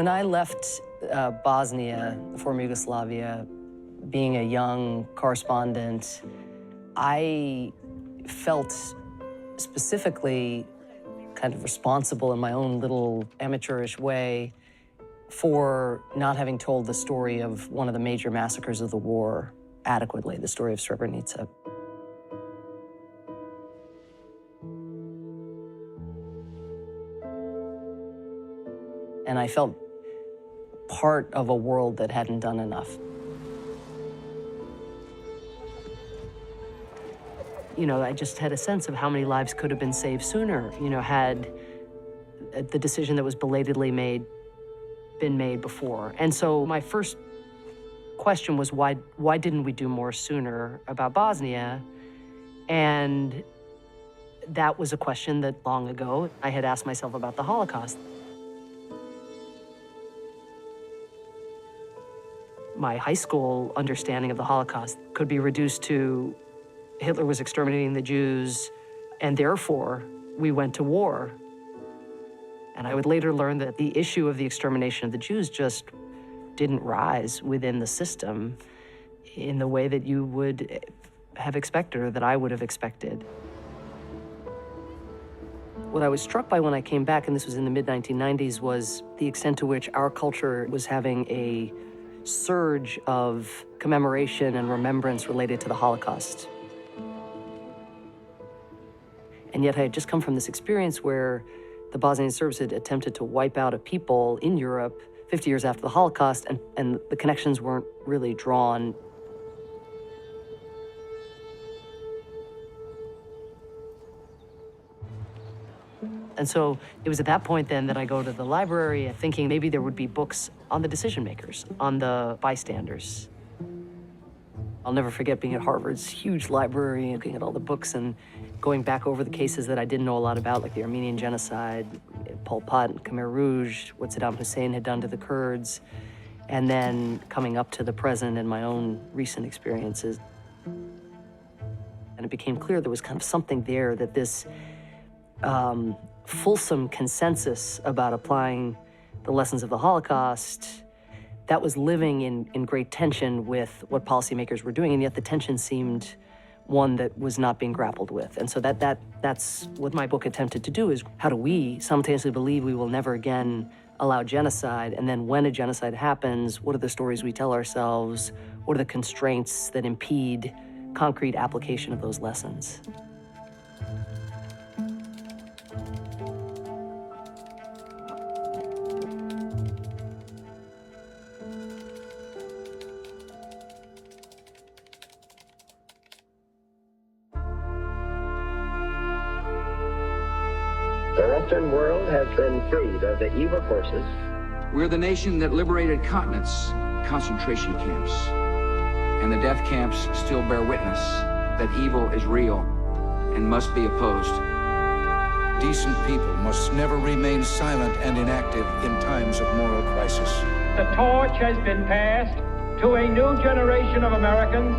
When I left Bosnia, former Yugoslavia, being a young correspondent, I felt specifically kind of responsible in my own little amateurish way for not having told the story of one of the major massacres of the war adequately, the story of Srebrenica. And I felt part of a world that hadn't done enough. You know, I just had a sense of how many lives could have been saved sooner, you know, had the decision that was belatedly made been made before. And so my first question was, why didn't we do more sooner about Bosnia? And that was a question that long ago I had asked myself about the Holocaust. My high school understanding of the Holocaust could be reduced to Hitler was exterminating the Jews, and therefore we went to war. And I would later learn that the issue of the extermination of the Jews just didn't rise within the system in the way that you would have expected, or that I would have expected. What I was struck by when I came back, and this was in the mid-1990s, was the extent to which our culture was having a surge of commemoration and remembrance related to the Holocaust. And yet I had just come from this experience where the Bosnian Serbs had attempted to wipe out a people in Europe 50 years after the Holocaust, and the connections weren't really drawn. And so it was at that point then that I go to the library thinking maybe there would be books on the decision makers, on the bystanders. I'll never forget being at Harvard's huge library and looking at all the books and going back over the cases that I didn't know a lot about, like the Armenian genocide, Pol Pot, Khmer Rouge, what Saddam Hussein had done to the Kurds, and then coming up to the present and my own recent experiences. And it became clear there was kind of something there, that this fulsome consensus about applying the lessons of the Holocaust, that was living in great tension with what policymakers were doing, and yet the tension seemed one that was not being grappled with. And so that's what my book attempted to do, is how do we simultaneously believe we will never again allow genocide, and then when a genocide happens, what are the stories we tell ourselves? What are the constraints that impede concrete application of those lessons? The Western world has been freed of the evil forces. We're the nation that liberated continents, concentration camps. And the death camps still bear witness that evil is real and must be opposed. Decent people must never remain silent and inactive in times of moral crisis. The torch has been passed to a new generation of Americans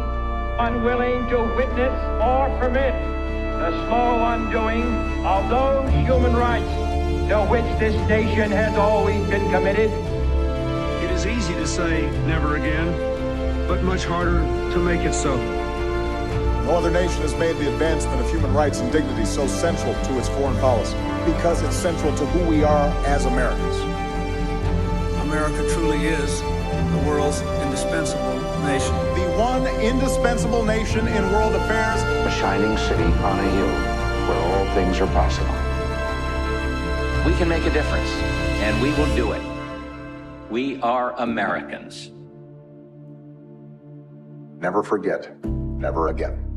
unwilling to witness or permit the slow undoing of those human rights to which this nation has always been committed. It is easy to say never again, but much harder to make it so. No other nation has made the advancement of human rights and dignity so central to its foreign policy, because it's central to who we are as Americans. America truly is the world's indispensable nation. The one indispensable nation in world affairs. A shining city on a hill where all things are possible. We can make a difference, and we will do it. We are Americans. Never forget, never again.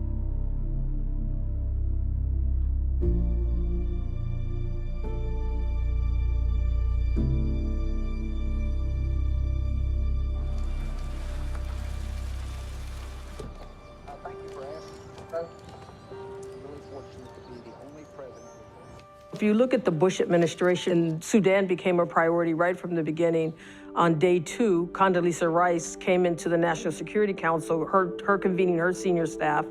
If you look at the Bush administration, Sudan became a priority right from the beginning. On day 2, Condoleezza Rice came into the National Security Council, her convening her senior staff,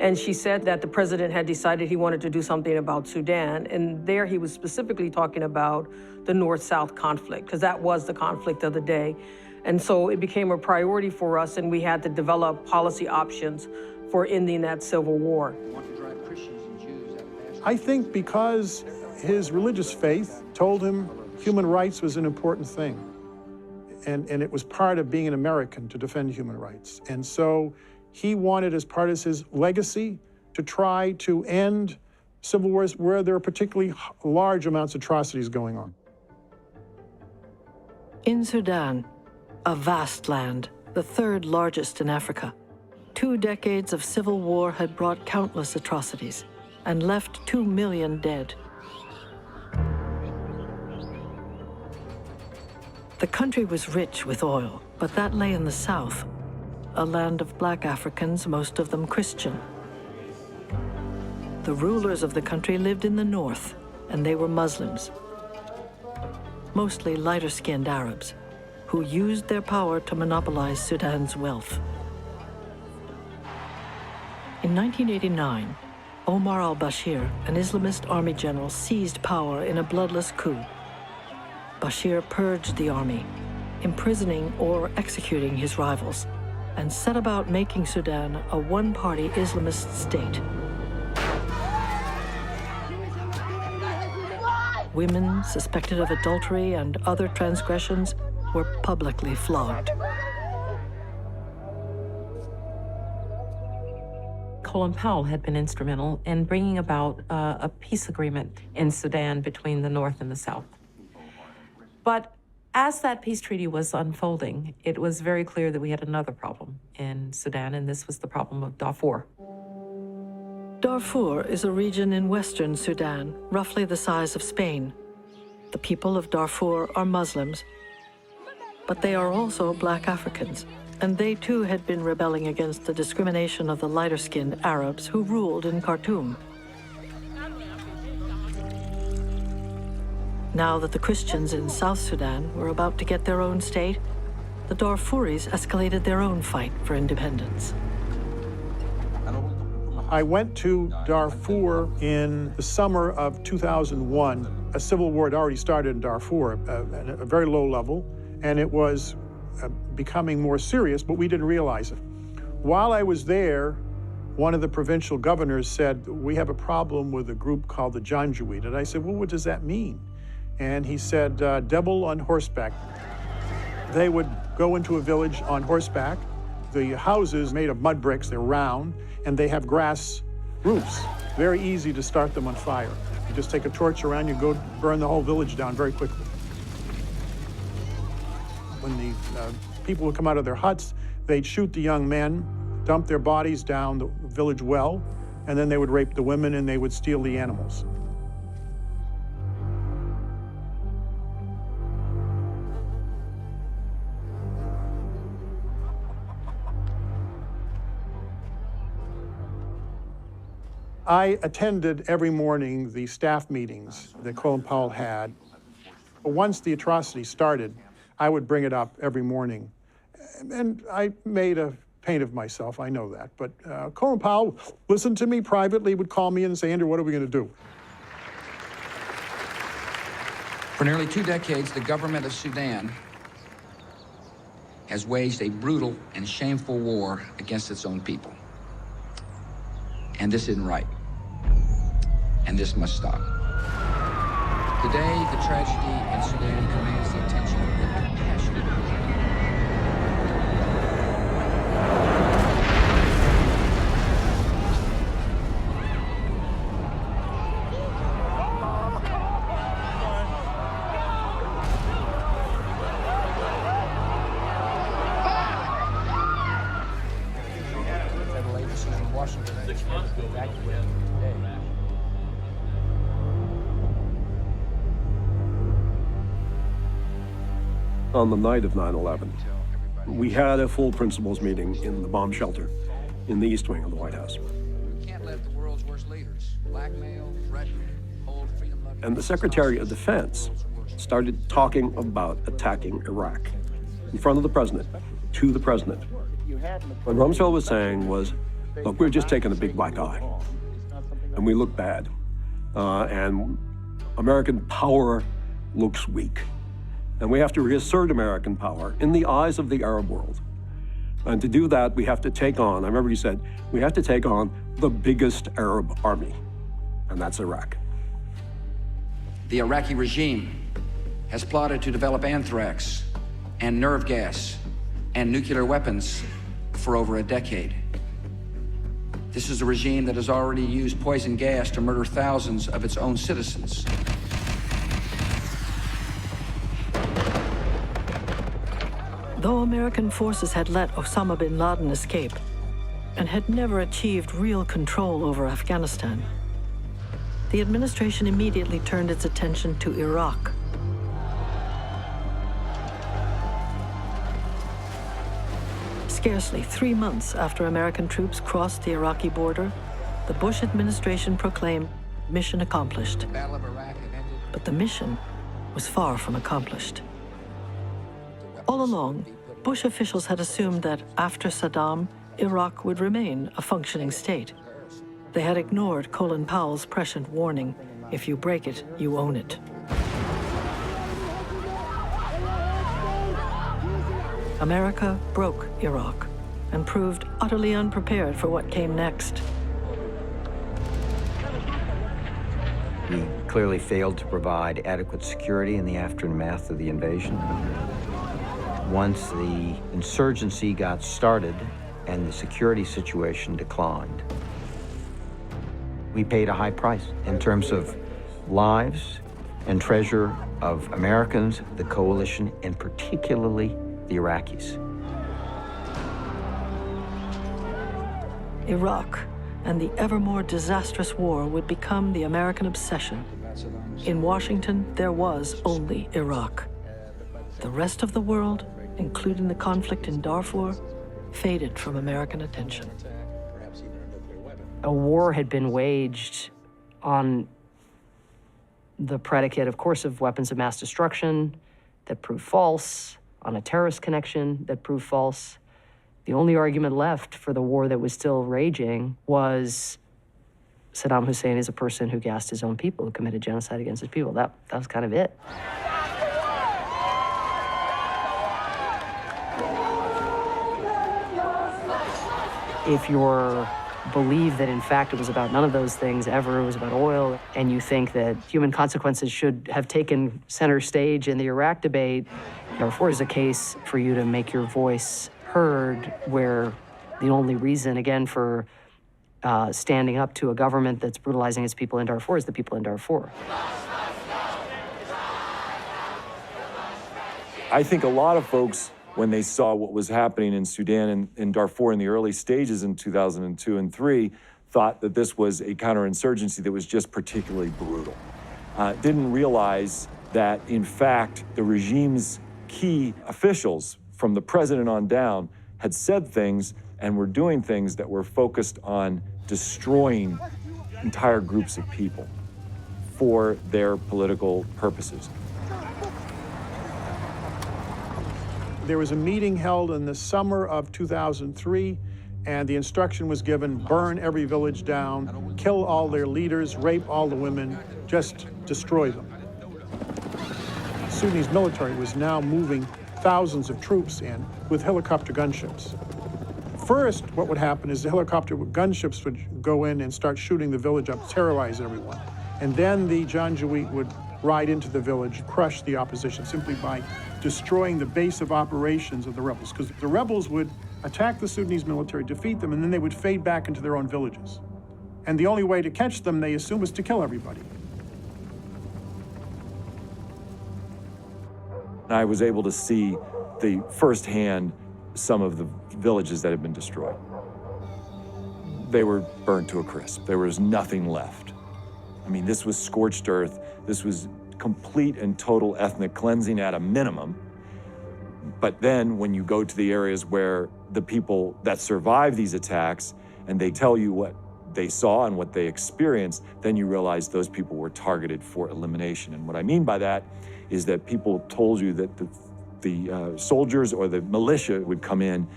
And she said that the president had decided he wanted to do something about Sudan. And there he was specifically talking about the North-South conflict, because that was the conflict of the day. And so it became a priority for us, and we had to develop policy options for ending that civil war. I think because his religious faith told him human rights was an important thing. And it was part of being an American to defend human rights. And so he wanted, as part of his legacy, to try to end civil wars where there are particularly large amounts of atrocities going on. In Sudan, a vast land, the third largest in Africa, 2 decades of civil war had brought countless atrocities and left 2 million dead. The country was rich with oil, but that lay in the south, a land of black Africans, most of them Christian. The rulers of the country lived in the north, and they were Muslims, mostly lighter-skinned Arabs, who used their power to monopolize Sudan's wealth. In 1989, Omar al-Bashir, an Islamist army general, seized power in a bloodless coup. Bashir purged the army, imprisoning or executing his rivals, and set about making Sudan a one-party Islamist state. Women suspected of adultery and other transgressions were publicly flogged. Colin Powell had been instrumental in bringing about a peace agreement in Sudan between the North and the South. But as that peace treaty was unfolding, it was very clear that we had another problem in Sudan, and this was the problem of Darfur. Darfur is a region in western Sudan, roughly the size of Spain. The people of Darfur are Muslims, but they are also black Africans, and they too had been rebelling against the discrimination of the lighter-skinned Arabs who ruled in Khartoum. Now that the Christians in South Sudan were about to get their own state, the Darfuris escalated their own fight for independence. I went to Darfur in the summer of 2001. A civil war had already started in Darfur at a very low level, and it was becoming more serious, but we didn't realize it. While I was there, one of the provincial governors said, "We have a problem with a group called the Janjaweed." And I said, "Well, what does that mean?" And he said, "Devil on horseback." They would go into a village on horseback. The houses made of mud bricks, they're round, and they have grass roofs. Very easy to start them on fire. You just take a torch around, you go burn the whole village down very quickly. When the people would come out of their huts, they'd shoot the young men, dump their bodies down the village well, and then they would rape the women and they would steal the animals. I attended every morning the staff meetings that Colin Powell had. Once the atrocity started, I would bring it up every morning. And I made a paint of myself, I know that. But Colin Powell listened to me privately, would call me in and say, "Andrew, what are we going to do?" For nearly 2 decades, the government of Sudan has waged a brutal and shameful war against its own people. And this isn't right. And this must stop. Today, the tragedy in Sudan commands the attention of the compassionate. On the night of 9/11, we had a full principals meeting in the bomb shelter in the East Wing of the White House. We can't let the world's worst leaders blackmail, threaten, hold freedom-loving. And the Secretary of Defense started talking about attacking Iraq in front of the president, to the president. What Rumsfeld was saying was, Look, we're just taking a big black eye, and we look bad, and American power looks weak, and we have to reassert American power in the eyes of the Arab world. And to do that, we have to take on, I remember he said, we have to take on the biggest Arab army, and that's Iraq. The Iraqi regime has plotted to develop anthrax and nerve gas and nuclear weapons for over a decade. This is a regime that has already used poison gas to murder thousands of its own citizens. Though American forces had let Osama bin Laden escape and had never achieved real control over Afghanistan, the administration immediately turned its attention to Iraq. Scarcely 3 months after American troops crossed the Iraqi border, the Bush administration proclaimed mission accomplished. But the mission was far from accomplished. All along, Bush officials had assumed that after Saddam, Iraq would remain a functioning state. They had ignored Colin Powell's prescient warning, if you break it, you own it. America broke Iraq and proved utterly unprepared for what came next. We clearly failed to provide adequate security in the aftermath of the invasion. Once the insurgency got started and the security situation declined, we paid a high price in terms of lives and treasure of Americans, the coalition, and particularly the Iraqis. Iraq and the ever more disastrous war would become the American obsession. In Washington, there was only Iraq. The rest of the world, including the conflict in Darfur, faded from American attention. A war had been waged on the predicate, of course, of weapons of mass destruction that proved false, on a terrorist connection that proved false. The only argument left for the war that was still raging was Saddam Hussein is a person who gassed his own people, who committed genocide against his people. That was kind of it. If you're believe that in fact it was about none of those things ever, it was about oil, and you think that human consequences should have taken center stage in the Iraq debate, Darfur is a case for you to make your voice heard, where the only reason, again, for standing up to a government that's brutalizing its people in Darfur is the people in Darfur. I think a lot of folks, when they saw what was happening in Sudan and in Darfur in the early stages in 2002 and 2003, thought that this was a counterinsurgency that was just particularly brutal. Didn't realize that, in fact, the regime's key officials, from the president on down, had said things and were doing things that were focused on destroying entire groups of people for their political purposes. There was a meeting held in the summer of 2003, and the instruction was given, burn every village down, kill all their leaders, rape all the women, just destroy them. Sudanese military was now moving thousands of troops in with helicopter gunships. First, what would happen is the helicopter gunships would go in and start shooting the village up, terrorize everyone. And then the Janjaweed would ride into the village, crush the opposition simply by destroying the base of operations of the rebels, because the rebels would attack the Sudanese military, defeat them, and then they would fade back into their own villages. And the only way to catch them, they assume, was to kill everybody. I was able to see firsthand some of the villages that had been destroyed. They were burned to a crisp. There was nothing left. I mean, this was scorched earth. This was complete and total ethnic cleansing at a minimum. But then when you go to the areas where the people that survive these attacks and they tell you what they saw and what they experienced, then you realize those people were targeted for elimination. And what I mean by that is that people told you that the soldiers or the militia would come in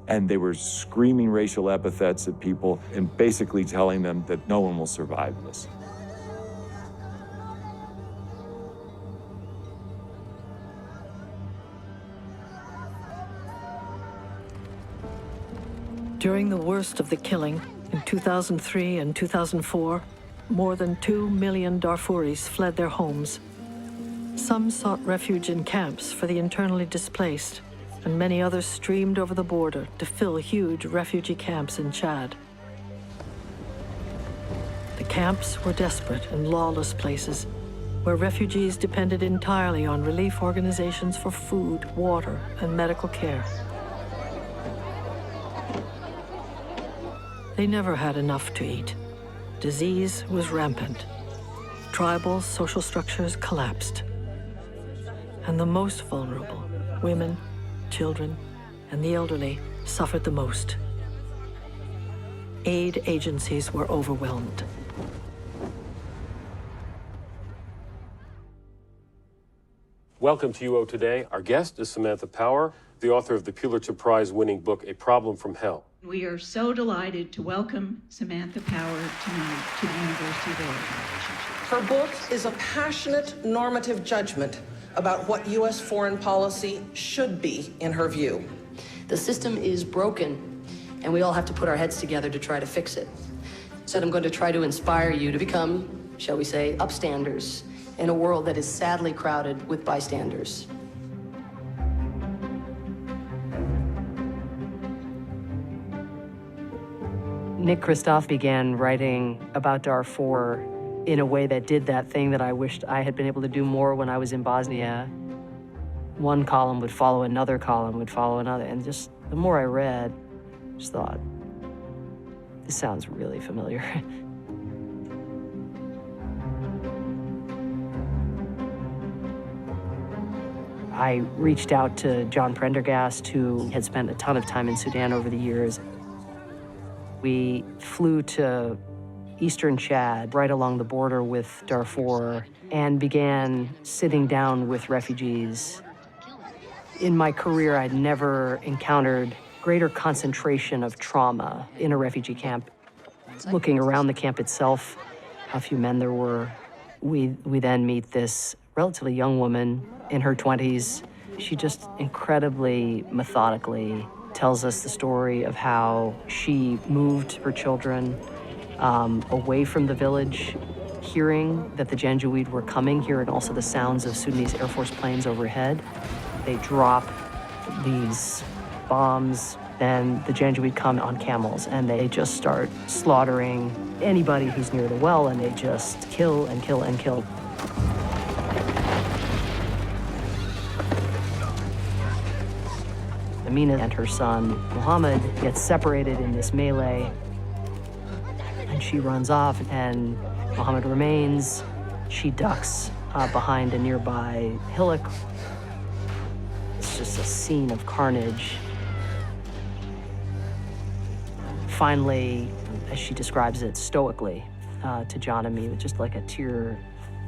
And they were screaming racial epithets at people and basically telling them that no one will survive this. During the worst of the killing, in 2003 and 2004, more than 2 million Darfuris fled their homes. Some sought refuge in camps for the internally displaced, and many others streamed over the border to fill huge refugee camps in Chad. The camps were desperate and lawless places where refugees depended entirely on relief organizations for food, water, and medical care. They never had enough to eat. Disease was rampant. Tribal social structures collapsed. And the most vulnerable, women, children, and the elderly, suffered the most. Aid agencies were overwhelmed. Welcome to UO Today. Our guest is Samantha Power, the author of the Pulitzer Prize-winning book, A Problem from Hell. We are so delighted to welcome Samantha Power tonight to the University of Oregon. Her book is a passionate normative judgment about what U.S. foreign policy should be, in her view. The system is broken, and we all have to put our heads together to try to fix it. So I'm going to try to inspire you to become, shall we say, upstanders in a world that is sadly crowded with bystanders. Nick Kristof began writing about Darfur in a way that did that thing that I wished I had been able to do more when I was in Bosnia. One column would follow another column, would follow another, and just the more I read, I just thought, this sounds really familiar. I reached out to John Prendergast, who had spent a ton of time in Sudan over the years. We flew to eastern Chad, right along the border with Darfur, and began sitting down with refugees. In my career, I'd never encountered greater concentration of trauma in a refugee camp. Looking around the camp itself, how few men there were, we then meet this relatively young woman in her 20s. She just incredibly methodically tells us the story of how she moved her children away from the village, hearing that the Janjaweed were coming, hearing also the sounds of Sudanese Air Force planes overhead. They drop these bombs, then the Janjaweed come on camels, and they just start slaughtering anybody who's near the well, and they just kill and kill and kill. Amina and her son, Muhammad, get separated in this melee, and she runs off, and Muhammad remains. She ducks behind a nearby hillock. It's just a scene of carnage. Finally, as she describes it stoically to John and me, with just like a tear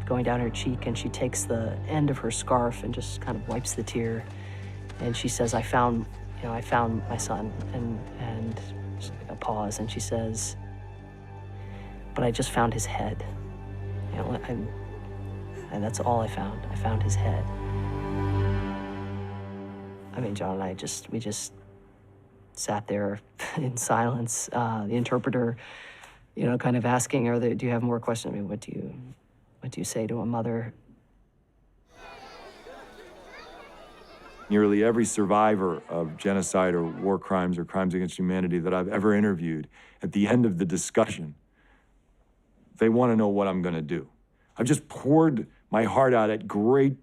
going down her cheek, and she takes the end of her scarf and just kind of wipes the tear. And she says, I found my son, and just like a pause, and she says, but I just found his head. And that's all I found. I found his head. I mean, John and I we just sat there in silence. The interpreter, kind of asking, do you have more questions? I mean, what do you say to a mother? Nearly every survivor of genocide or war crimes or crimes against humanity that I've ever interviewed, at the end of the discussion, they want to know what I'm going to do. I've just poured my heart out at great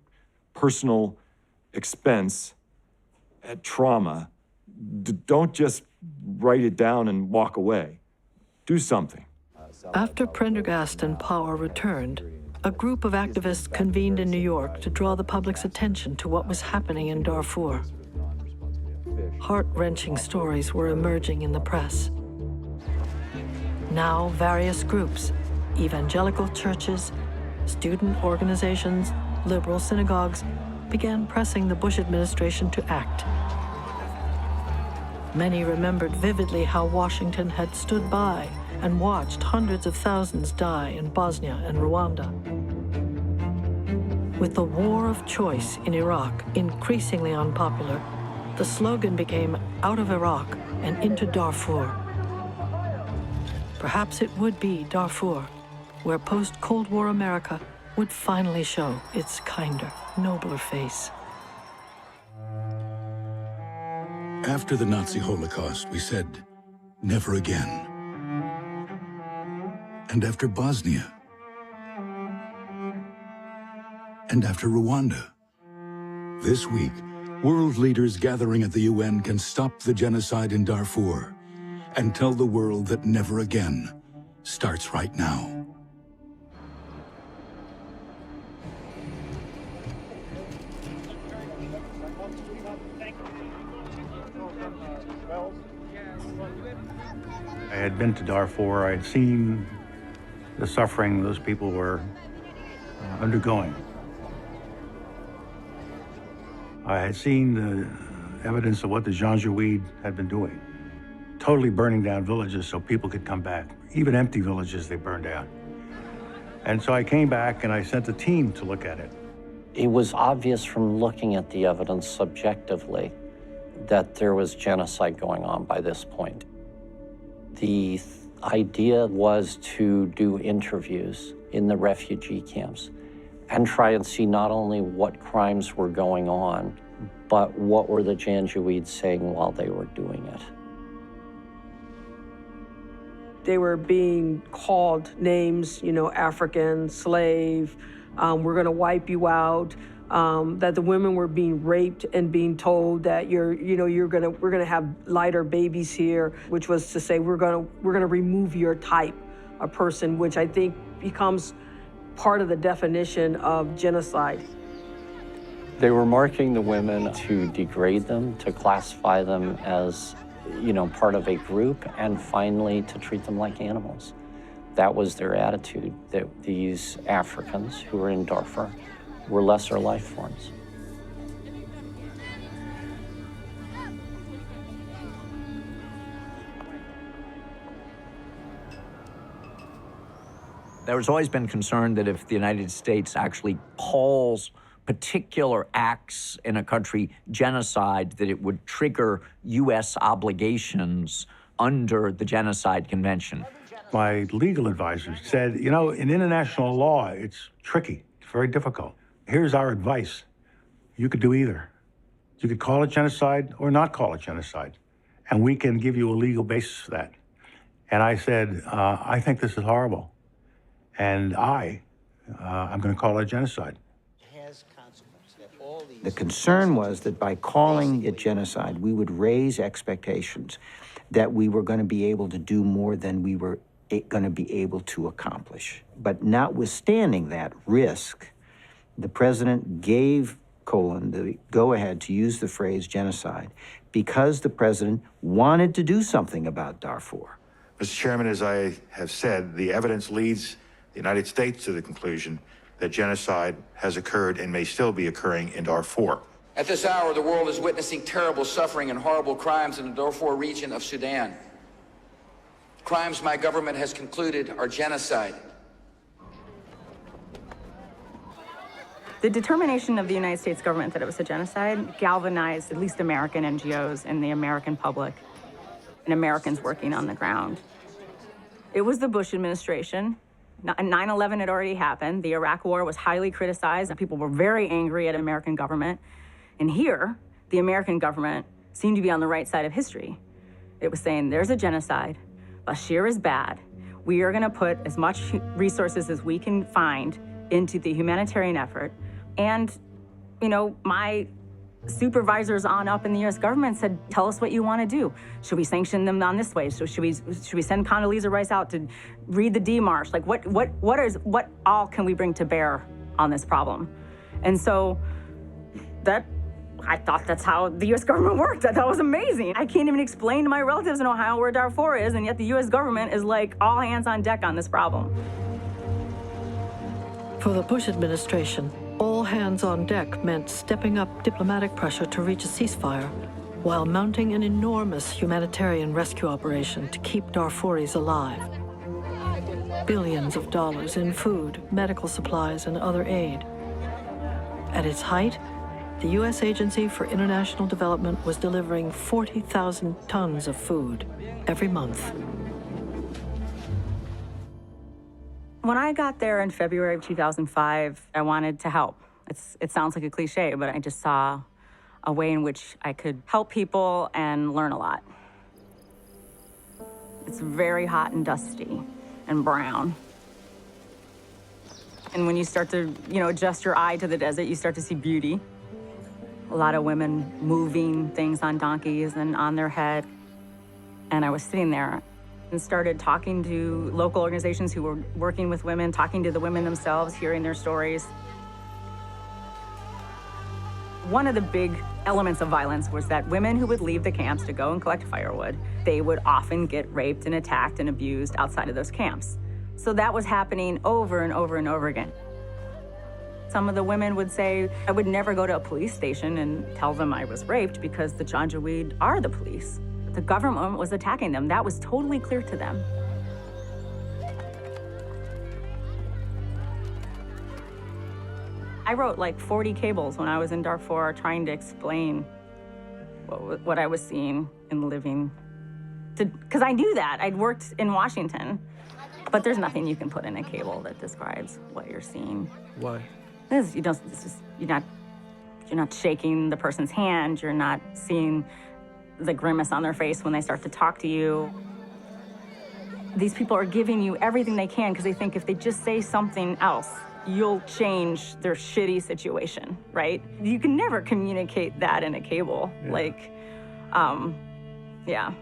personal expense, at trauma. Don't just write it down and walk away. Do something. After Prendergast and Power returned, a group of activists convened in New York to draw the public's attention to what was happening in Darfur. Heart-wrenching stories were emerging in the press. Now, various groups, evangelical churches, student organizations, liberal synagogues, began pressing the Bush administration to act. Many remembered vividly how Washington had stood by and watched hundreds of thousands die in Bosnia and Rwanda. With the war of choice in Iraq increasingly unpopular, the slogan became out of Iraq and into Darfur. Perhaps it would be Darfur, where post-Cold War America would finally show its kinder, nobler face. After the Nazi Holocaust, we said, never again. And after Bosnia, and after Rwanda, this week, world leaders gathering at the UN can stop the genocide in Darfur and tell the world that never again starts right now. I had been to Darfur. I had seen the suffering those people were undergoing. I had seen the evidence of what the Janjaweed had been doing, totally burning down villages so people could come back. Even empty villages they burned down. And so I came back and I sent a team to look at it. It was obvious from looking at the evidence subjectively that there was genocide going on by this point. The idea was to do interviews in the refugee camps and try and see not only what crimes were going on, but what were the Janjaweeds saying while they were doing it. They were being called names, you know, African, slave, we're gonna wipe you out, that the women were being raped and being told that we're gonna have lighter babies here, which was to say we're gonna remove your type of person, which I think becomes part of the definition of genocide. They were marking the women to degrade them, to classify them as, you know, part of a group, and finally to treat them like animals. That was their attitude, that these Africans who were in Darfur were lesser life forms. There's always been concern that if the United States actually calls particular acts in a country genocide, that it would trigger U.S. obligations under the Genocide Convention. My legal advisor said, you know, in international law, it's tricky, it's very difficult. Here's our advice. You could do either. You could call it genocide or not call it genocide, and we can give you a legal basis for that. And I said, I think this is horrible, and I'm going to call it genocide. The concern was that by calling it genocide, we would raise expectations that we were going to be able to do more than we were going to be able to accomplish. But notwithstanding that risk, the president gave Colin the go-ahead to use the phrase genocide because the president wanted to do something about Darfur. Mr. Chairman, as I have said, the evidence leads the United States to the conclusion that genocide has occurred and may still be occurring in Darfur. At this hour, the world is witnessing terrible suffering and horrible crimes in the Darfur region of Sudan. Crimes my government has concluded are genocide. The determination of the United States government that it was a genocide galvanized at least American NGOs and the American public and Americans working on the ground. It was the Bush administration. 9/11 had already happened. The Iraq War was highly criticized, and people were very angry at American government. And here, the American government seemed to be on the right side of history. It was saying, there's a genocide. Bashir is bad. We are going to put as much resources as we can find into the humanitarian effort. And, you know, my supervisors on up in the U.S. government said, tell us what you want to do. Should we sanction them on this way? So should we send Condoleezza Rice out to read the demarche? Like, what all can we bring to bear on this problem? And so I thought that's how the U.S. government worked. I thought it was amazing. I can't even explain to my relatives in Ohio where Darfur is, and yet the U.S. government is like all hands on deck on this problem. For the Bush administration, all hands on deck meant stepping up diplomatic pressure to reach a ceasefire while mounting an enormous humanitarian rescue operation to keep Darfuris alive. Billions of dollars in food, medical supplies, and other aid. At its height, the U.S. Agency for International Development was delivering 40,000 tons of food every month. When I got there in February of 2005, I wanted to help. It sounds like a cliche, but I just saw a way in which I could help people and learn a lot. It's very hot and dusty and brown. And when you start to, adjust your eye to the desert, you start to see beauty. A lot of women moving things on donkeys and on their head. And I was sitting there and started talking to local organizations who were working with women, talking to the women themselves, hearing their stories. One of the big elements of violence was that women who would leave the camps to go and collect firewood, they would often get raped and attacked and abused outside of those camps. So that was happening over and over and over again. Some of the women would say, I would never go to a police station and tell them I was raped because the Janjaweed are the police. The government was attacking them. That was totally clear to them. I wrote like 40 cables when I was in Darfur trying to explain what I was seeing and living. Because I knew that. I'd worked in Washington. But there's nothing you can put in a cable that describes what you're seeing. Why? You're not shaking the person's hand. You're not seeing the grimace on their face when they start to talk to you. These people are giving you everything they can because they think if they just say something else, you'll change their shitty situation, right? You can never communicate that in a cable. Yeah. Yeah.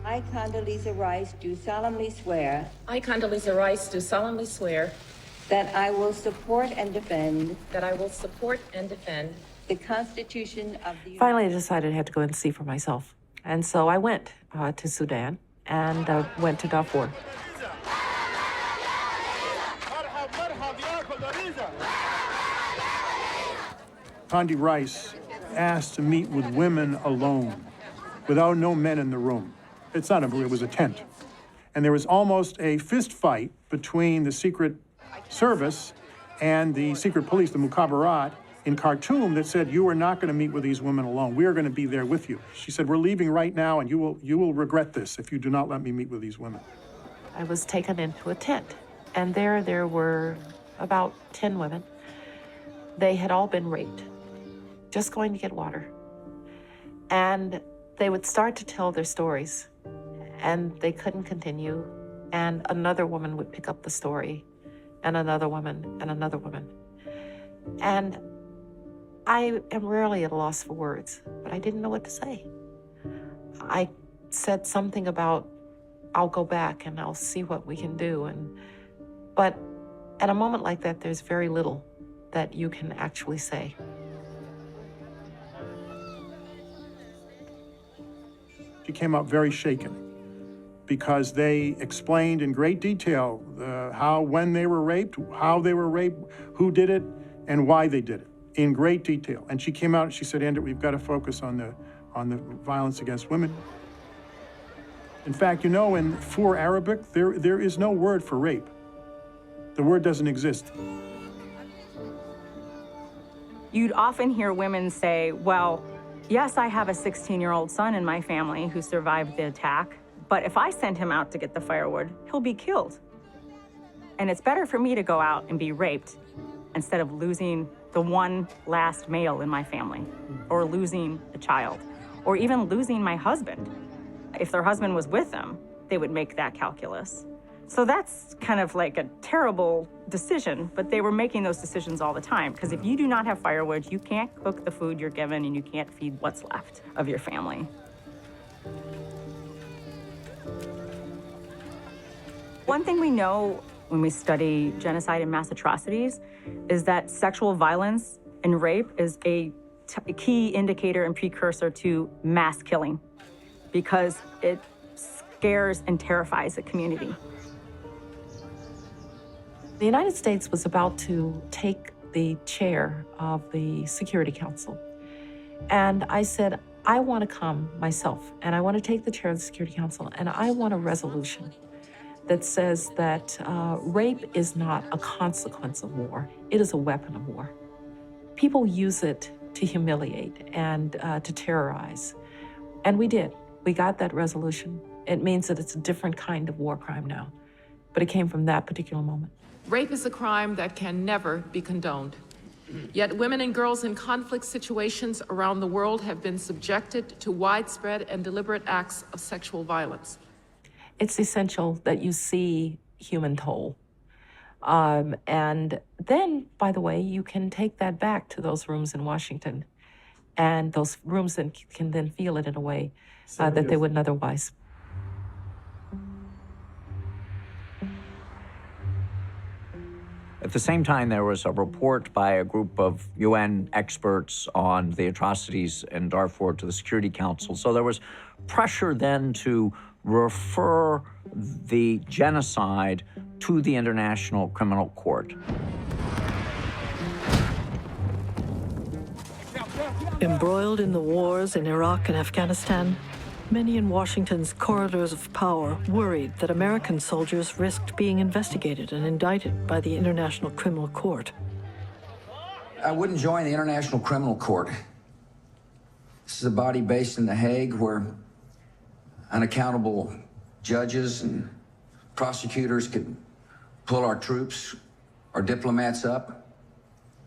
I, Condoleezza Rice, do solemnly swear. I, Condoleezza Rice, do solemnly swear. That I will support and defend. That I will support and defend. The Constitution of the Finally, I decided I had to go and see for myself. And so I went to Sudan and went to Darfur. Condi Rice asked to meet with women alone, without no men in the room. It's not it was a tent. And there was almost a fist fight between the Secret Service and the secret police, the Mukhabarat, in Khartoum that said, you are not going to meet with these women alone. We are going to be there with you. She said, we're leaving right now, and you will regret this if you do not let me meet with these women. I was taken into a tent, and there were about 10 women. They had all been raped, just going to get water. And they would start to tell their stories, and they couldn't continue, and another woman would pick up the story, and another woman, and another woman. And I am rarely at a loss for words, but I didn't know what to say. I said something about, I'll go back and I'll see what we can do. But at a moment like that, there's very little that you can actually say. She came out very shaken because they explained in great detail when they were raped, how they were raped, who did it, and why they did it, in great detail. And she came out and she said, Andrew, we've got to focus on the violence against women. In fact, in for Arabic, there is no word for rape. The word doesn't exist. You'd often hear women say, well, yes, I have a 16-year-old son in my family who survived the attack, but if I send him out to get the firewood, he'll be killed. And it's better for me to go out and be raped instead of losing the one last male in my family, or losing a child, or even losing my husband. If their husband was with them, they would make that calculus. So that's kind of like a terrible decision, but they were making those decisions all the time, because if you do not have firewood, you can't cook the food you're given and you can't feed what's left of your family. One thing we know when we study genocide and mass atrocities is that sexual violence and rape is a key indicator and precursor to mass killing, because it scares and terrifies a community. The United States was about to take the chair of the Security Council. And I said, I want to come myself, and I want to take the chair of the Security Council, and I want a resolution that says that rape is not a consequence of war. It is a weapon of war. People use it to humiliate and to terrorize. And we did. We got that resolution. It means that it's a different kind of war crime now. But it came from that particular moment. Rape is a crime that can never be condoned. Yet women and girls in conflict situations around the world have been subjected to widespread and deliberate acts of sexual violence. It's essential that you see human toll. And then, by the way, you can take that back to those rooms in Washington. And those rooms can then feel it in a way that they wouldn't otherwise. At the same time, there was a report by a group of UN experts on the atrocities in Darfur to the Security Council. So there was pressure then to refer the genocide to the International Criminal Court. Embroiled in the wars in Iraq and Afghanistan, many in Washington's corridors of power worried that American soldiers risked being investigated and indicted by the International Criminal Court. I wouldn't join the International Criminal Court. This is a body based in The Hague where unaccountable judges and prosecutors could pull our troops, our diplomats up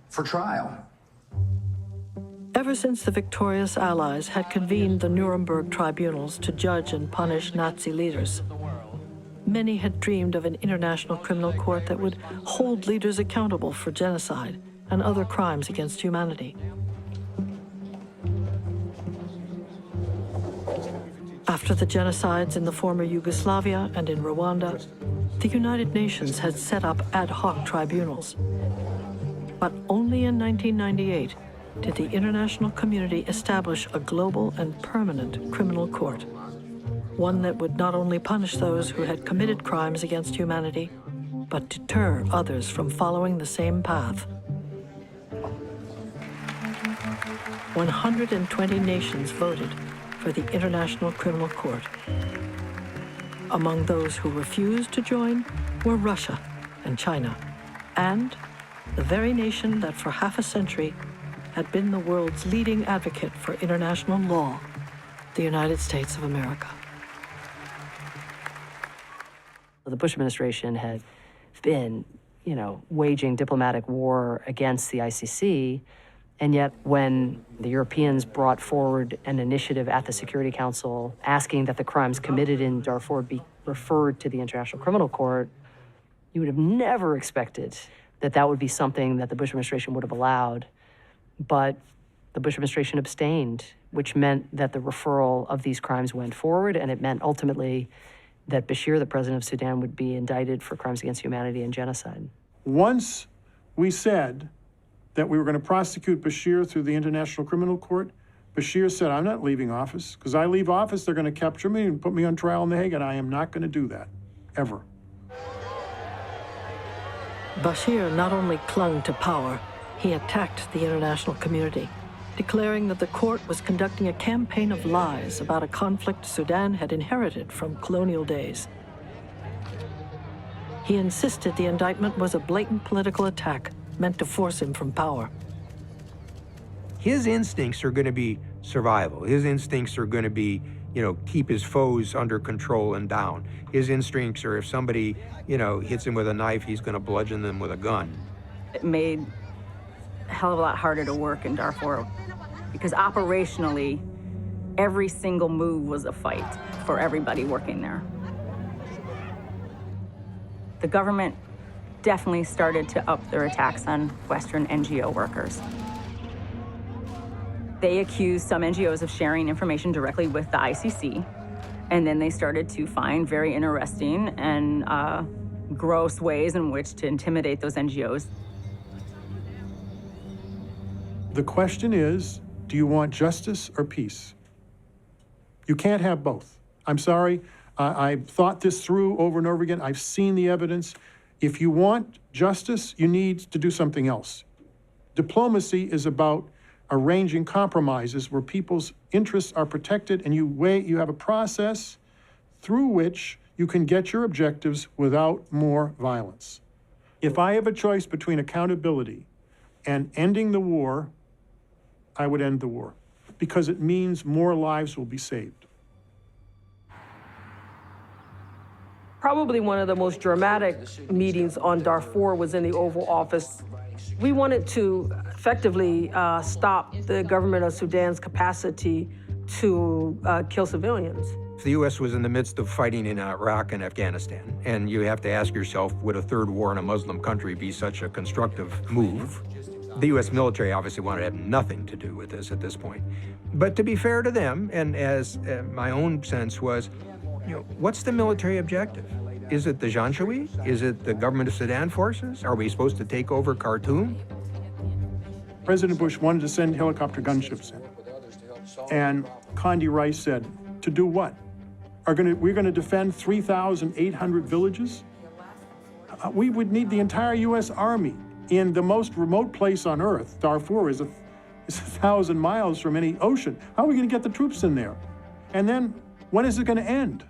for trial. Ever since the victorious Allies had convened the Nuremberg tribunals to judge and punish Nazi leaders, many had dreamed of an international criminal court that would hold leaders accountable for genocide and other crimes against humanity. After the genocides in the former Yugoslavia and in Rwanda, the United Nations had set up ad hoc tribunals. But only in 1998 did the international community establish a global and permanent criminal court, one that would not only punish those who had committed crimes against humanity, but deter others from following the same path. 120 nations voted for the International Criminal Court. Among those who refused to join were Russia and China, and the very nation that for half a century had been the world's leading advocate for international law, the United States of America. The Bush administration had been, waging diplomatic war against the ICC, and yet when the Europeans brought forward an initiative at the Security Council asking that the crimes committed in Darfur be referred to the International Criminal Court, you would have never expected that that would be something that the Bush administration would have allowed. But the Bush administration abstained, which meant that the referral of these crimes went forward, and it meant ultimately that Bashir, the president of Sudan, would be indicted for crimes against humanity and genocide. Once we said that we were going to prosecute Bashir through the International Criminal Court, Bashir said, I'm not leaving office, because I leave office, they're going to capture me and put me on trial in The Hague, and I am not going to do that, ever. Bashir not only clung to power, he attacked the international community, declaring that the court was conducting a campaign of lies about a conflict Sudan had inherited from colonial days. He insisted the indictment was a blatant political attack meant to force him from power. His instincts are going to be survival. His instincts are going to be, keep his foes under control and down. His instincts are if somebody, hits him with a knife, he's going to bludgeon them with a gun. It made a hell of a lot harder to work in Darfur because operationally, every single move was a fight for everybody working there. The government definitely started to up their attacks on Western NGO workers. They accused some NGOs of sharing information directly with the ICC, and then they started to find very interesting and gross ways in which to intimidate those NGOs. The question is, do you want justice or peace? You can't have both. I'm sorry, I've thought this through over and over again. I've seen the evidence. If you want justice, you need to do something else. Diplomacy is about arranging compromises where people's interests are protected, and you have a process through which you can get your objectives without more violence. If I have a choice between accountability and ending the war, I would end the war, because it means more lives will be saved. Probably one of the most dramatic meetings on Darfur was in the Oval Office. We wanted to effectively stop the government of Sudan's capacity to kill civilians. The U.S. was in the midst of fighting in Iraq and Afghanistan, and you have to ask yourself, would a third war in a Muslim country be such a constructive move? The U.S. military obviously wanted to have nothing to do with this at this point. But to be fair to them, and as my own sense was, what's the military objective? Is it the Janjaweed? Is it the government of Sudan forces? Are we supposed to take over Khartoum? President Bush wanted to send helicopter gunships in. And Condi Rice said, to do what? We're going to defend 3,800 villages? We would need the entire U.S. Army in the most remote place on Earth. Darfur is 1,000 miles from any ocean. How are we going to get the troops in there? And then, when is it going to end?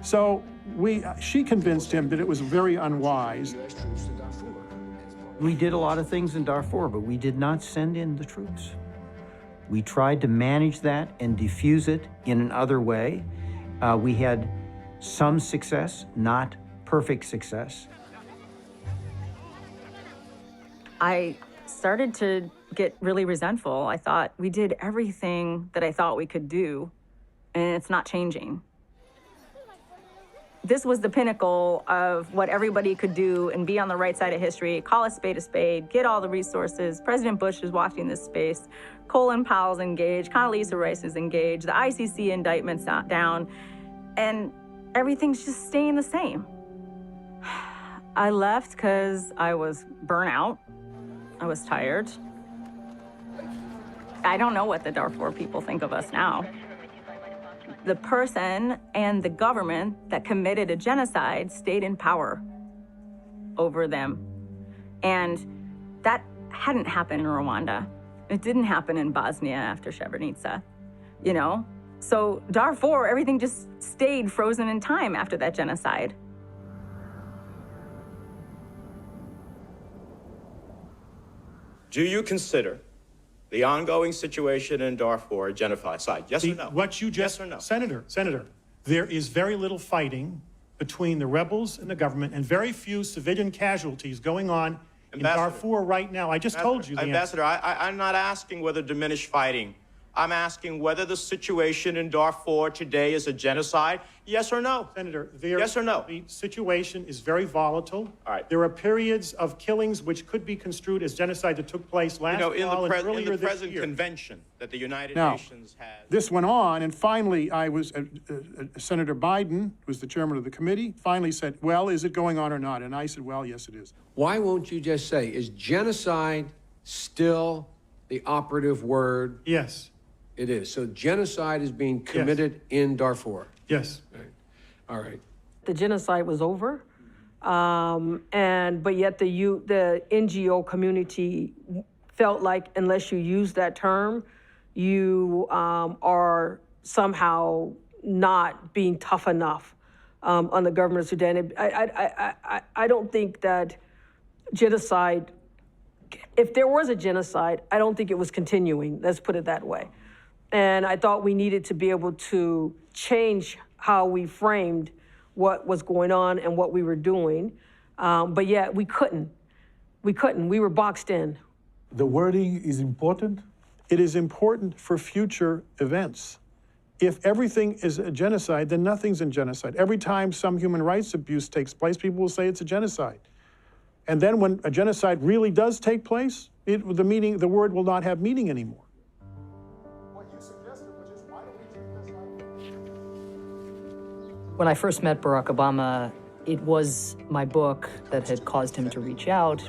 So she convinced him that it was very unwise. We did a lot of things in Darfur, but we did not send in the troops. We tried to manage that and diffuse it in another way. We had some success, not perfect success. I started to get really resentful. I thought we did everything that I thought we could do, and it's not changing. This was the pinnacle of what everybody could do and be on the right side of history, call a spade, get all the resources. President Bush is watching this space. Colin Powell's engaged, Condoleezza Rice is engaged, the ICC indictment's not down, and everything's just staying the same. I left because I was burnt out. I was tired. I don't know what the Darfur people think of us now. The person and the government that committed a genocide stayed in power over them. And that hadn't happened in Rwanda. It didn't happen in Bosnia after Srebrenica, So Darfur, everything just stayed frozen in time after that genocide. Do you consider the ongoing situation in Darfur a genocide? Yes or no? What you just, yes or no? Senator, there is very little fighting between the rebels and the government, and very few civilian casualties going on in Darfur right now. I just told you the Ambassador, answer. I'm not asking whether diminished fighting. I'm asking whether the situation in Darfur today is a genocide. Yes or no? Senator, yes or no? The situation is very volatile. All right. There are periods of killings which could be construed as genocide that took place last fall and earlier this year. In the present convention that the United Nations has. This went on, and finally Senator Biden, who was the chairman of the committee, finally said, well, is it going on or not? And I said, well, yes, it is. Why won't you just say, is genocide still the operative word? Yes. It is. So genocide is being committed in Darfur. Yes. All right. The genocide was over, but yet the NGO community felt like unless you use that term, you are somehow not being tough enough on the government of Sudan. I don't think that genocide, if there was a genocide, I don't think it was continuing. Let's put it that way. And I thought we needed to be able to change how we framed what was going on and what we were doing. But yet we couldn't. We were boxed in. The wording is important? It is important for future events. If everything is a genocide, then nothing's a genocide. Every time some human rights abuse takes place, people will say it's a genocide. And then when a genocide really does take place, the word will not have meaning anymore. When I first met Barack Obama, it was my book that had caused him to reach out.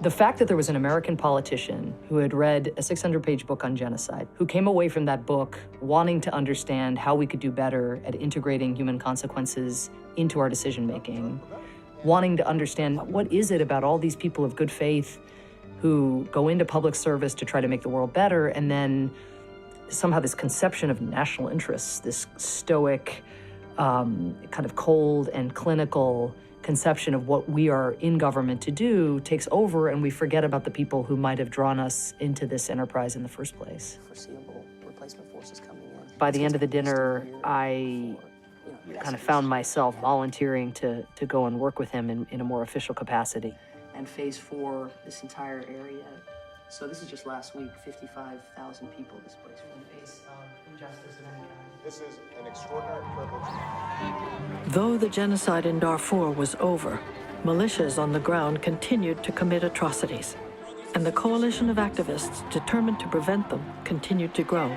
The fact that there was an American politician who had read a 600-page book on genocide, who came away from that book wanting to understand how we could do better at integrating human consequences into our decision-making, wanting to understand what is it about all these people of good faith who go into public service to try to make the world better, and then somehow this conception of national interests, this stoic, kind of cold and clinical conception of what we are in government to do takes over, and we forget about the people who might have drawn us into this enterprise in the first place. Foreseeable replacement forces coming in. By the end of the dinner, I kind of found myself volunteering to go and work with him in a more official capacity. And phase 4, this entire area. So this is just last week, 55,000 people displaced from the face of injustice of any kind. This is an extraordinary privilege. Though the genocide in Darfur was over, militias on the ground continued to commit atrocities, and the coalition of activists determined to prevent them continued to grow.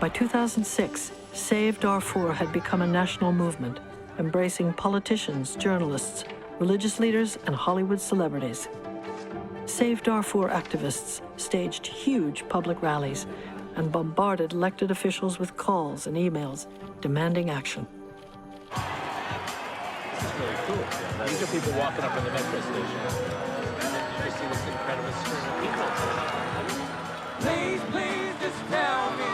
By 2006, Save Darfur had become a national movement, embracing politicians, journalists, religious leaders, and Hollywood celebrities. Save Darfur activists staged huge public rallies and bombarded elected officials with calls and emails demanding action. This is really cool. These are people walking up in the metro station. You just see this incredible string of people. Please, please just tell me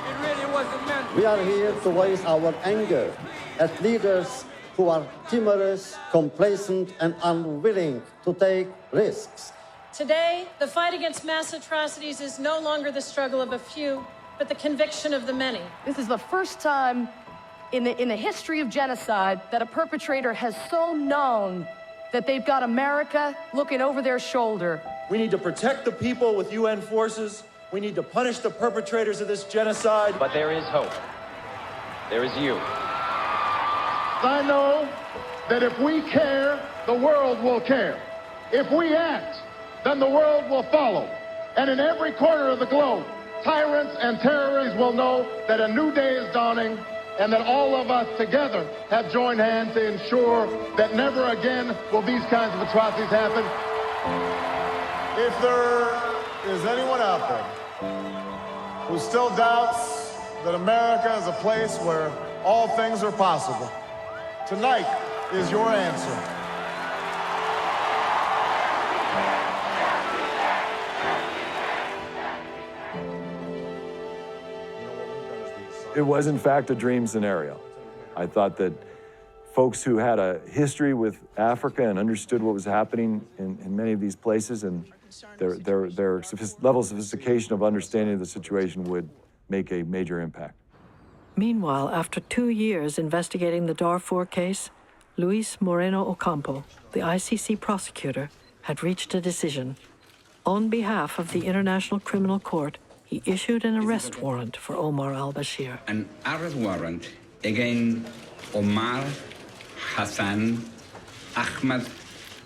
it really wasn't meant. We are here to voice our anger at leaders who are timorous, complacent, and unwilling to take risks. Today, the fight against mass atrocities is no longer the struggle of a few, but the conviction of the many. This is the first time in the history of genocide that a perpetrator has so known that they've got America looking over their shoulder. We need to protect the people with UN forces. We need to punish the perpetrators of this genocide. But there is hope. There is you. I know that if we care, the world will care. If we act, then the world will follow. And in every corner of the globe, tyrants and terrorists will know that a new day is dawning and that all of us together have joined hands to ensure that never again will these kinds of atrocities happen. If there is anyone out there who still doubts that America is a place where all things are possible, tonight is your answer. It was, in fact, a dream scenario. I thought that folks who had a history with Africa and understood what was happening in many of these places and their level of sophistication of understanding of the situation would make a major impact. Meanwhile, after 2 years investigating the Darfur case, Luis Moreno Ocampo, the ICC prosecutor, had reached a decision. On behalf of the International Criminal Court, he issued an arrest warrant for Omar al-Bashir. An arrest warrant against Omar Hassan Ahmad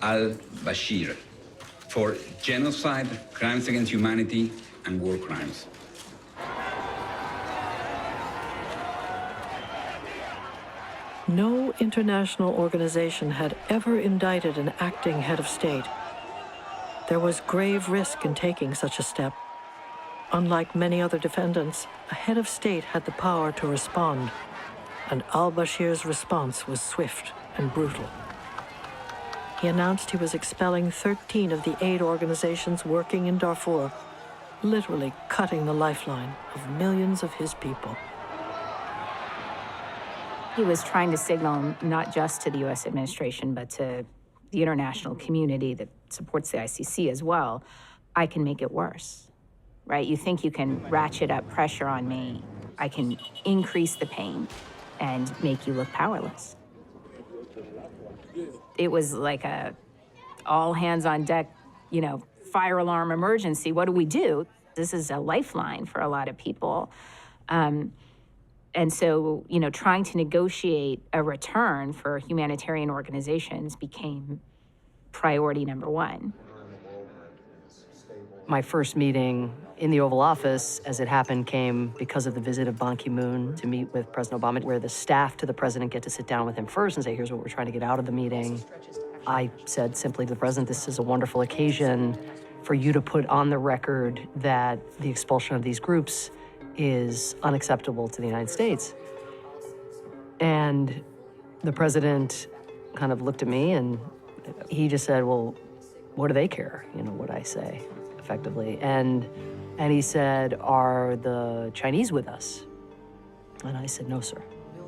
al-Bashir for genocide, crimes against humanity, and war crimes. No international organization had ever indicted an acting head of state. There was grave risk in taking such a step. Unlike many other defendants, a head of state had the power to respond, and al-Bashir's response was swift and brutal. He announced he was expelling 13 of the 8 organizations working in Darfur, literally cutting the lifeline of millions of his people. He was trying to signal not just to the U.S. administration, but to the international community that supports the ICC as well, I can make it worse. Right? You think you can ratchet up pressure on me. I can increase the pain and make you look powerless. It was like a all hands on deck, fire alarm emergency. What do we do? This is a lifeline for a lot of people. And so, trying to negotiate a return for humanitarian organizations became priority number 1. My first meeting in the Oval Office, as it happened, came because of the visit of Ban Ki-moon to meet with President Obama, where the staff to the president get to sit down with him first and say, here's what we're trying to get out of the meeting. I said simply to the president, this is a wonderful occasion for you to put on the record that the expulsion of these groups is unacceptable to the United States. And the president kind of looked at me and he just said, well, what do they care, what I say, effectively? And he said, are the Chinese with us? And I said, no, sir.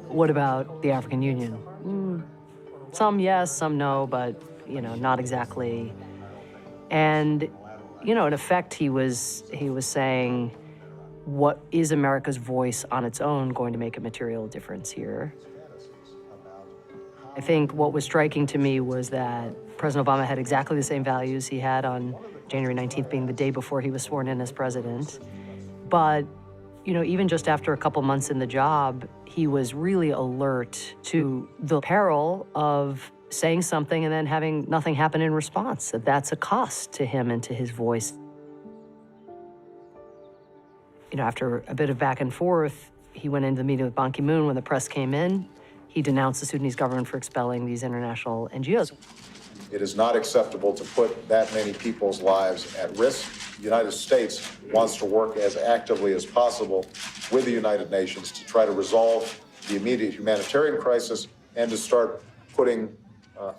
What about the African Union? Some yes, some no, but, not exactly. And, in effect, he was saying, what is America's voice on its own going to make a material difference here? I think what was striking to me was that President Obama had exactly the same values he had on January 19th, being the day before he was sworn in as president. But, even just after a couple months in the job, he was really alert to the peril of saying something and then having nothing happen in response. That's a cost to him and to his voice. After a bit of back and forth, he went into the meeting with Ban Ki-moon. When the press came in, he denounced the Sudanese government for expelling these international NGOs. It is not acceptable to put that many people's lives at risk. The United States wants to work as actively as possible with the United Nations to try to resolve the immediate humanitarian crisis and to start putting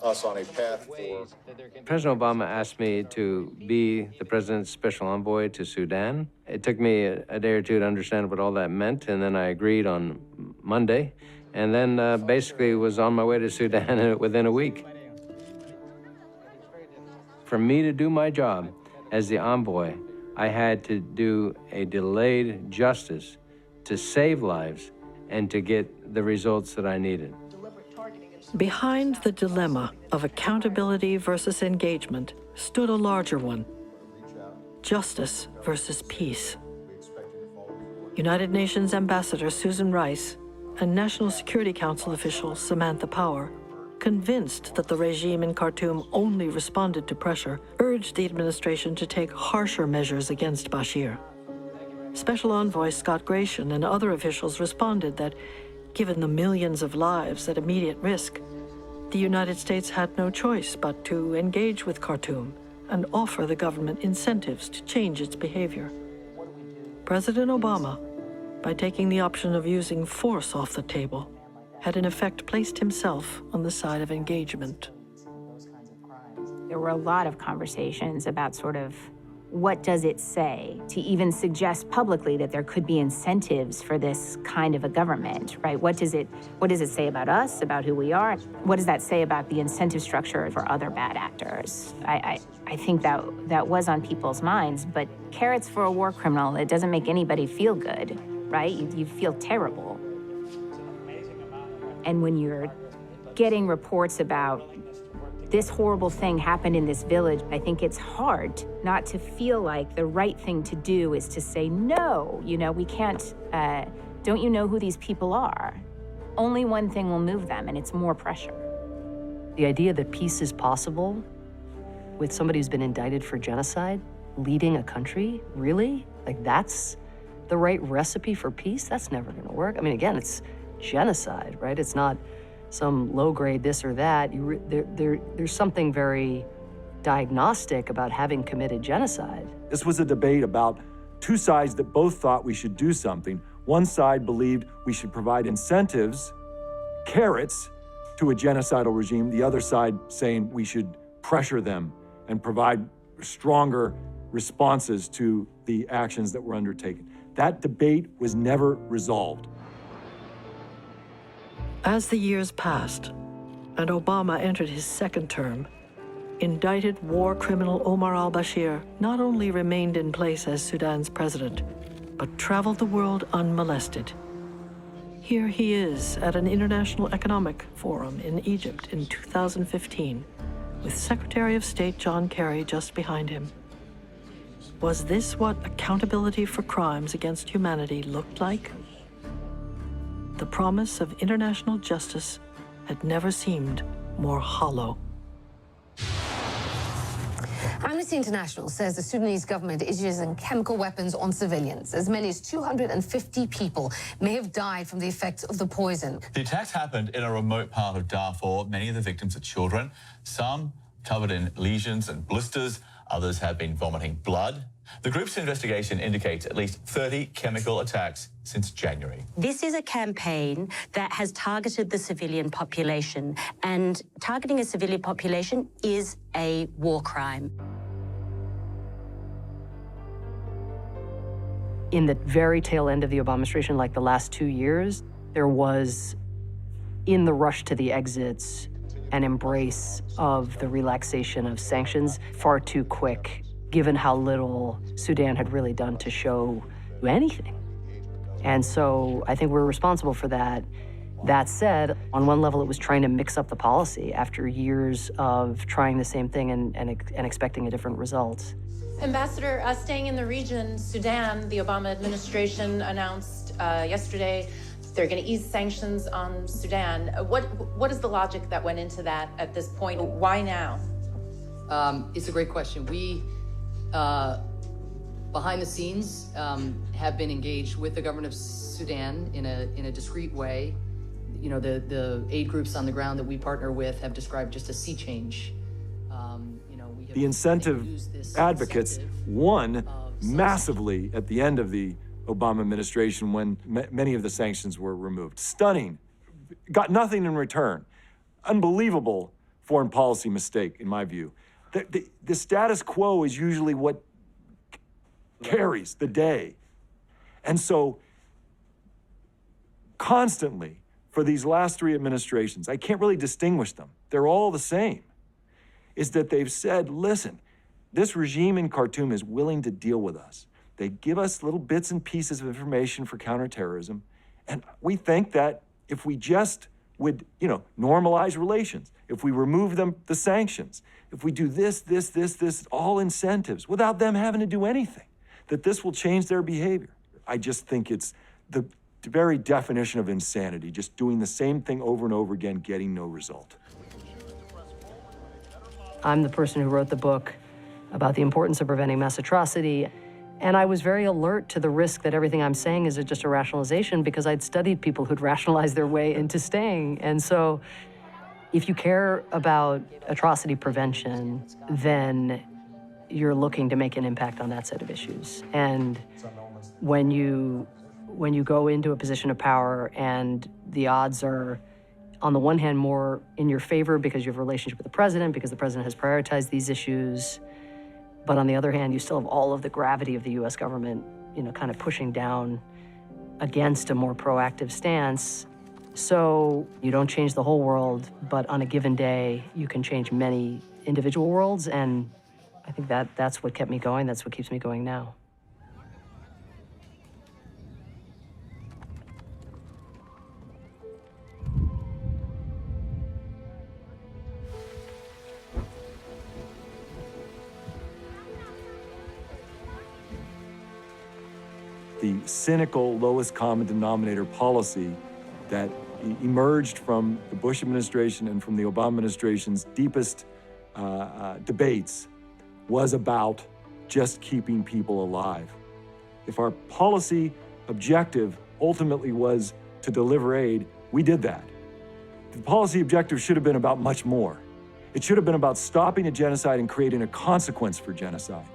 us on a path for... President Obama asked me to be the president's special envoy to Sudan. It took me a day or two to understand what all that meant, and then I agreed on Monday, and then basically was on my way to Sudan within a week. For me to do my job as the envoy, I had to do a delayed justice to save lives and to get the results that I needed. Behind the dilemma of accountability versus engagement stood a larger one: justice versus peace. United Nations Ambassador Susan Rice and National Security Council official Samantha Power, convinced that the regime in Khartoum only responded to pressure, urged the administration to take harsher measures against Bashir. Special Envoy Scott Gratian and other officials responded that, given the millions of lives at immediate risk, the United States had no choice but to engage with Khartoum and offer the government incentives to change its behavior. President Obama, by taking the option of using force off the table, had in effect placed himself on the side of engagement. There were a lot of conversations about sort of what does it say to even suggest publicly that there could be incentives for this kind of a government, right? What does it say about us, about who we are? What does that say about the incentive structure for other bad actors? I think that was on people's minds, but carrots for a war criminal, it doesn't make anybody feel good, right? You feel terrible. And when you're getting reports about this horrible thing happened in this village, I think it's hard not to feel like the right thing to do is to say, no, we can't, don't you know who these people are? Only one thing will move them, and it's more pressure. The idea that peace is possible with somebody who's been indicted for genocide, leading a country, really? Like, that's the right recipe for peace? That's never gonna work. I mean, again, it's genocide, right? It's not some low-grade this or that. There's something very diagnostic about having committed genocide. This was a debate about two sides that both thought we should do something. One side believed we should provide incentives, carrots, to a genocidal regime. The other side saying we should pressure them and provide stronger responses to the actions that were undertaken. That debate was never resolved. As the years passed, and Obama entered his second term, indicted war criminal Omar al-Bashir not only remained in place as Sudan's president, but traveled the world unmolested. Here he is at an international economic forum in Egypt in 2015, with Secretary of State John Kerry just behind him. Was this what accountability for crimes against humanity looked like? The promise of international justice had never seemed more hollow. Amnesty International says the Sudanese government is using chemical weapons on civilians. As many as 250 people may have died from the effects of the poison. The attacks happened in a remote part of Darfur. Many of the victims are children, some covered in lesions and blisters, Others have been vomiting blood. The group's investigation indicates at least 30 chemical attacks since January. This is a campaign that has targeted the civilian population, and targeting a civilian population is a war crime. In the very tail end of the Obama administration, like the last 2 years, there was, in the rush to the exits, an embrace of the relaxation of sanctions far too quick, given how little Sudan had really done to show anything. And so I think we're responsible for that. That said, on one level, it was trying to mix up the policy after years of trying the same thing and expecting a different result. Ambassador, staying in the region, Sudan, the Obama administration announced yesterday they're going to ease sanctions on Sudan. What is the logic that went into that at this point? Why now? It's a great question. We, behind the scenes, have been engaged with the government of Sudan in a discreet way. You know, the aid groups on the ground that we partner with have described just a sea change. The incentive advocates won massively at the end of the Obama administration when many of the sanctions were removed. Stunning. Got nothing in return. Unbelievable foreign policy mistake, in my view. The status quo is usually what carries the day. And so, constantly, for these last three administrations, I can't really distinguish them. They're all the same. Is that they've said, listen, this regime in Khartoum is willing to deal with us. They give us little bits and pieces of information for counterterrorism, and we think that if we just would, normalize relations, if we remove the sanctions, if we do this, all incentives, without them having to do anything, that this will change their behavior. I just think it's the very definition of insanity, just doing the same thing over and over again, getting no result. I'm the person who wrote the book about the importance of preventing mass atrocity. And I was very alert to the risk that everything I'm saying is just a rationalization because I'd studied people who'd rationalized their way into staying. And so if you care about atrocity prevention, then you're looking to make an impact on that set of issues. And when you go into a position of power and the odds are, on the one hand, more in your favor because you have a relationship with the president, because the president has prioritized these issues. But on the other hand, you still have all of the gravity of the US government, kind of pushing down against a more proactive stance. So you don't change the whole world, but on a given day, you can change many individual worlds. And I think that's what kept me going. That's what keeps me going now. The cynical lowest common denominator policy that emerged from the Bush administration and from the Obama administration's deepest debates was about just keeping people alive. If our policy objective ultimately was to deliver aid, we did that. The policy objective should have been about much more. It should have been about stopping a genocide and creating a consequence for genocide,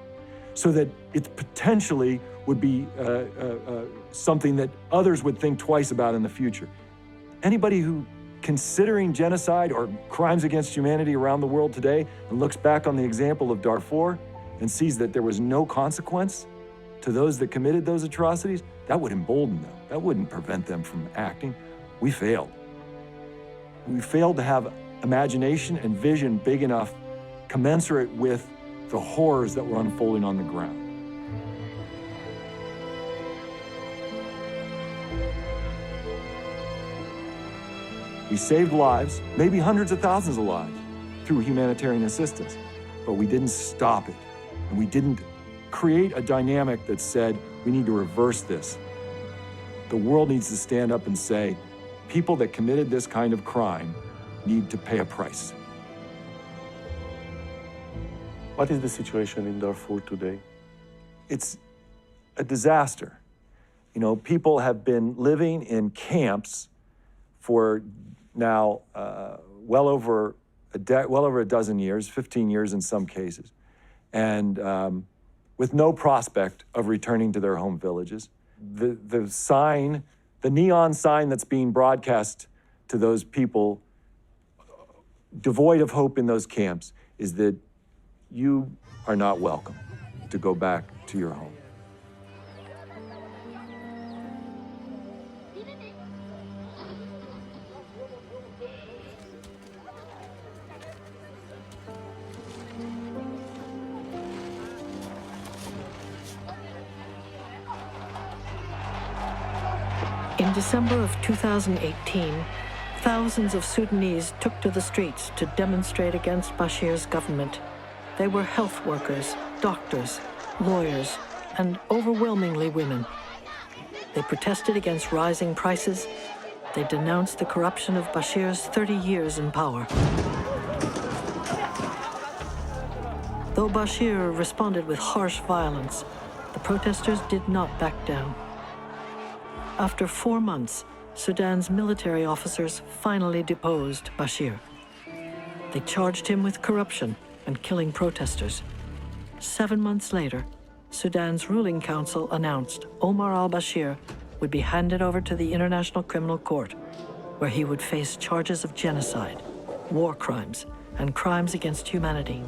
so that it potentially would be something that others would think twice about in the future. Anybody who considering genocide or crimes against humanity around the world today and looks back on the example of Darfur and sees that there was no consequence to those that committed those atrocities, that would embolden them. That wouldn't prevent them from acting. We failed. We failed to have imagination and vision big enough, commensurate with the horrors that were unfolding on the ground. We saved lives, maybe hundreds of thousands of lives, through humanitarian assistance, but we didn't stop it. And we didn't create a dynamic that said, we need to reverse this. The world needs to stand up and say, people that committed this kind of crime need to pay a price. What is the situation in Darfur today? It's a disaster. People have been living in camps for now well over a dozen years, 15 years in some cases. and with no prospect of returning to their home villages. The sign, the neon sign that's being broadcast to those people devoid of hope in those camps is that you are not welcome to go back to your home. In December of 2018, thousands of Sudanese took to the streets to demonstrate against Bashir's government. They were health workers, doctors, lawyers, and overwhelmingly women. They protested against rising prices. They denounced the corruption of Bashir's 30 years in power. Though Bashir responded with harsh violence, the protesters did not back down. After 4 months, Sudan's military officers finally deposed Bashir. They charged him with corruption and killing protesters. 7 months later, Sudan's ruling council announced Omar al-Bashir would be handed over to the International Criminal Court, where he would face charges of genocide, war crimes, and crimes against humanity.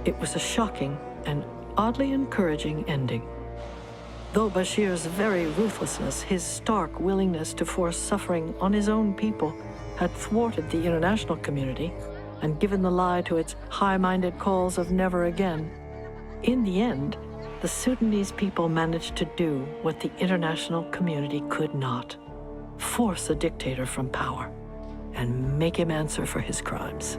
It was a shocking and oddly encouraging ending. Though Bashir's very ruthlessness, his stark willingness to force suffering on his own people, had thwarted the international community and given the lie to its high-minded calls of never again, in the end, the Sudanese people managed to do what the international community could not: force a dictator from power and make him answer for his crimes.